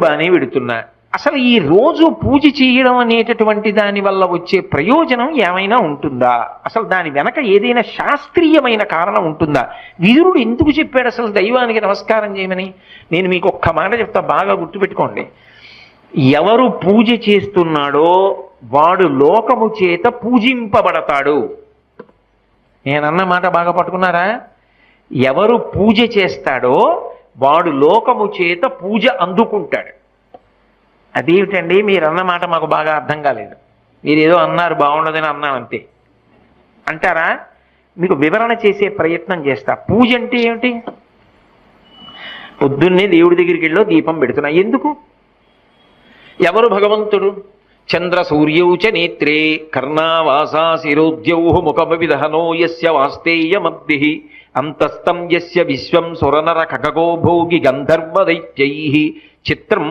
బాగానే విడుతున్నా, అసలు ఈ రోజు పూజ చేయడం అనేటటువంటి దాని వల్ల వచ్చే ప్రయోజనం ఏమైనా ఉంటుందా? అసలు దాని వెనక ఏదైనా శాస్త్రీయమైన కారణం ఉంటుందా? విదురుడు ఎందుకు చెప్పాడు అసలు దైవానికి నమస్కారం చేయమని? నేను మీకు ఒక్క మాట చెప్తా, బాగా గుర్తుపెట్టుకోండి. ఎవరు పూజ చేస్తున్నాడో వాడు లోకము చేత పూజింపబడతాడు. నేనన్న మాట బాగా పట్టుకున్నారా? ఎవరు పూజ చేస్తాడో వాడు లోకము చేత పూజ అందుకుంటాడు. అదేమిటండి మీరు అన్న మాట మాకు బాగా అర్థం కాలేదు, మీరు ఏదో అన్నారు బాగుండదని అన్నాం అంతే అంటారా? మీకు వివరణ చేసే ప్రయత్నం చేస్తా. పూజ అంటే ఏమిటి? పొద్దున్నే దేవుడి దగ్గరికి వెళ్ళి దీపం పెడుతున్నా. ఎందుకు? ఎవరు భగవంతుడు? చంద్ర సూర్యౌచ నేత్రే కర్ణావాసా శిరోద్యౌ ముఖమవిదహనో యస్య వాస్తేయమబ్ధి అంతస్తం యస్య విశ్వం సురనర ఖగో భోగి గంధర్వ దైత్యైః చిత్రం